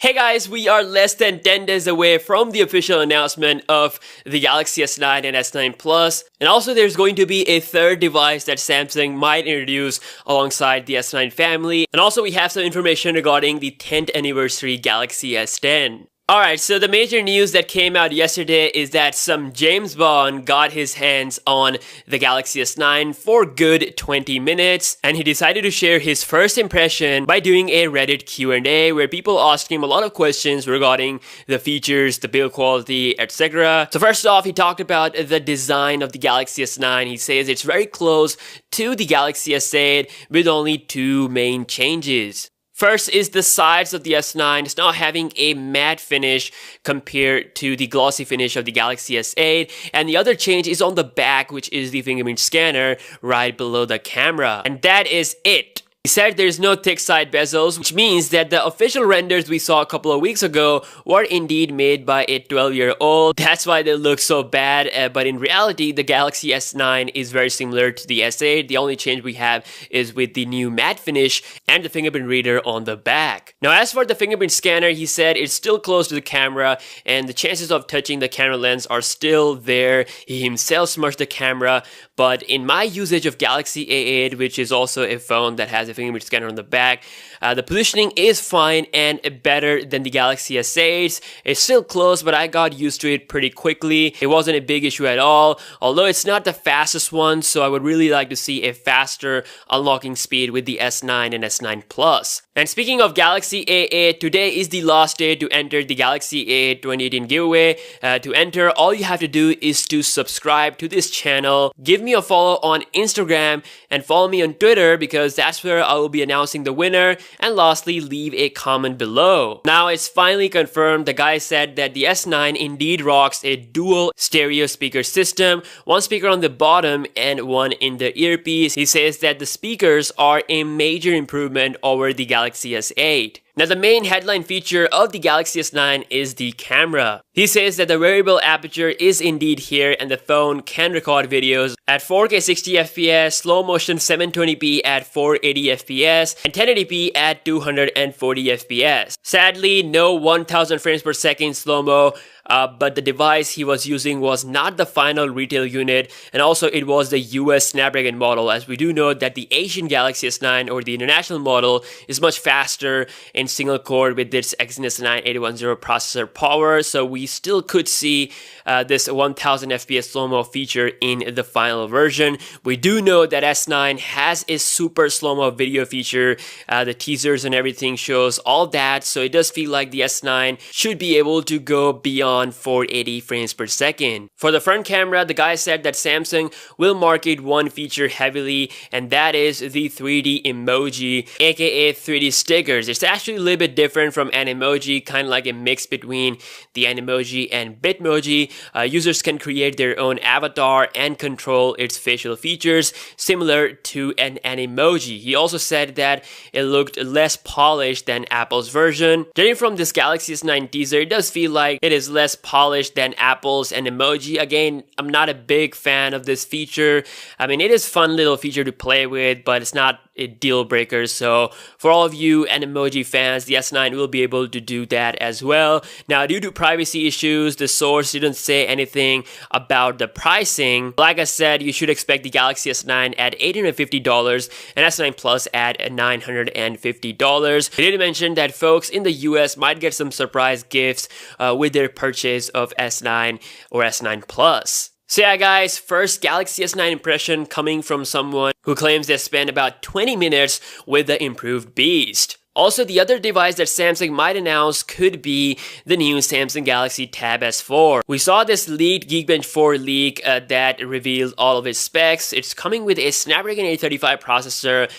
Hey guys, we are less than 10 days away from the official announcement of the Galaxy S9 and S9 Plus. And also there's going to be a third device that Samsung might introduce alongside the S9 family. And also we have some information regarding the 10th anniversary Galaxy S10. Alright, so the major news that came out yesterday is that some James Bond got his hands on the Galaxy S9 for good 20 minutes, and he decided to share his first impression by doing a Reddit Q&A where people asked him a lot of questions regarding the features, the build quality, etc. So first off, he talked about the design of the Galaxy S9. He says it's very close to the Galaxy S8 with only two main changes. First is the sides of the S9. It's now having a matte finish compared to the glossy finish of the Galaxy S8. And the other change is on the back, which is the fingerprint scanner right below the camera. And that is it. He said there's no thick side bezels, which means that the official renders we saw a couple of weeks ago were indeed made by a 12-year-old. That's why they look so bad, but in reality, the Galaxy S9 is very similar to the S8. The only change we have is with the new matte finish and the fingerprint reader on the back. Now, as for the fingerprint scanner, he said it's still close to the camera and the chances of touching the camera lens are still there. He himself smudged the camera, but in my usage of Galaxy A8, which is also a phone that has a fingerprint scanner on the back, the positioning is fine and better than the Galaxy S8. It's still close, but I got used to it pretty quickly. It wasn't a big issue at all, although it's not the fastest one, so I would really like to see a faster unlocking speed with the S9 and S9 Plus. And speaking of Galaxy A8, today is the last day to enter the Galaxy A8 2018 giveaway. To enter, all you have to do is to subscribe to this channel, give me a follow on Instagram, and follow me on Twitter because that's where I will be announcing the winner. And lastly, leave a comment below. Now it's finally confirmed. The guy said that the S9 indeed rocks a dual stereo speaker system, one speaker on the bottom and one in the earpiece. He says that the speakers are a major improvement over the Galaxy S8. Now, the main headline feature of the Galaxy S9 is the camera. He says that the variable aperture is indeed here and the phone can record videos at 4K 60 FPS, slow motion 720p at 480 FPS, and 1080p at 240 FPS. Sadly, no 1000 frames per second slow-mo, but the device he was using was not the final retail unit, and also it was the US Snapdragon model, as we do know that the Asian Galaxy S9 or the international model is much faster in single core with its Exynos 9810 processor power, so we still could see this 1000 FPS slow-mo feature in the final version. We do know that S9 has a super slow-mo video feature. The teasers and everything shows all that, so it does feel like the S9 should be able to go beyond 480 frames per second. For the front camera, the guy said that Samsung will market one feature heavily, and that is the 3D emoji, aka 3D stickers. It's actually a little bit different from Animoji, kind of like a mix between the Animoji and Bitmoji. Users can create their own avatar and control its facial features, similar to an Animoji. He also said that it looked less polished than Apple's version. Judging from this Galaxy S9 teaser, it does feel like it is less polished than Apple's Animoji. Again, I'm not a big fan of this feature. I mean, it is a fun little feature to play with, but it's not a deal breaker. So for all of you Animoji fans, the S9 will be able to do that as well. Now, due to privacy issues, the source didn't say anything about the pricing. Like I said, you should expect the Galaxy S9 at $850 and S9 Plus at $950. They did mention that folks in the US might get some surprise gifts with their purchase of S9 or S9 Plus. So yeah guys, first Galaxy S9 impression coming from someone who claims they spent about 20 minutes with the improved Beast. Also, the other device that Samsung might announce could be the new Samsung Galaxy Tab S4. We saw this leaked Geekbench 4 leak that revealed all of its specs. It's coming with a Snapdragon 835 processor,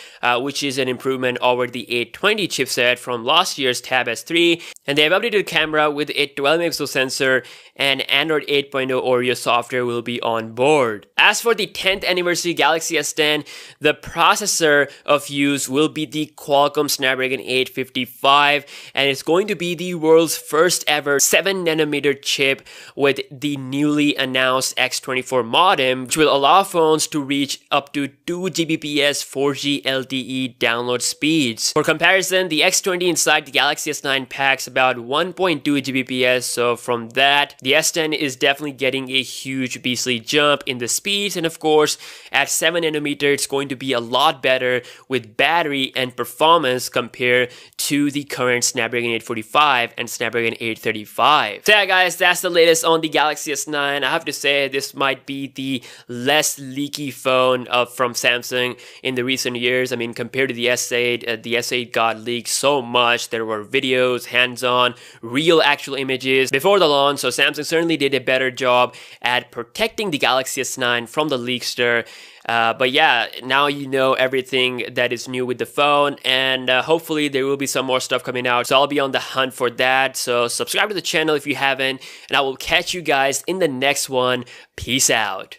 which is an improvement over the 820 chipset from last year's Tab S3. And they have updated the camera with a 12-megapixel sensor, and Android 8.0 Oreo software will be on board. As for the 10th anniversary Galaxy S10, the processor of use will be the Qualcomm Snapdragon 855, and it's going to be the world's first ever 7nm chip with the newly announced X24 modem, which will allow phones to reach up to 2 Gbps 4G LTE download speeds. For comparison, the X20 inside the Galaxy S9 packs about 1.2 Gbps, so from that, the S10 is definitely getting a huge beastly jump in the speeds, and of course, at 7nm, it's going to be a lot better with battery and performance compared to the current Snapdragon 845 and Snapdragon 835. So yeah guys, that's the latest on the Galaxy S9. I have to say this might be the less leaky phone from Samsung in the recent years. I mean, compared to the S8, the S8 got leaked so much. There were videos, hands-on, real actual images before the launch, so Samsung certainly did a better job at protecting the Galaxy S9 from the leakster. But yeah, now you know everything that is new with the phone, and hopefully there will be some more stuff coming out, so I'll be on the hunt for that. So subscribe to the channel if you haven't, and I will catch you guys in the next one. Peace out.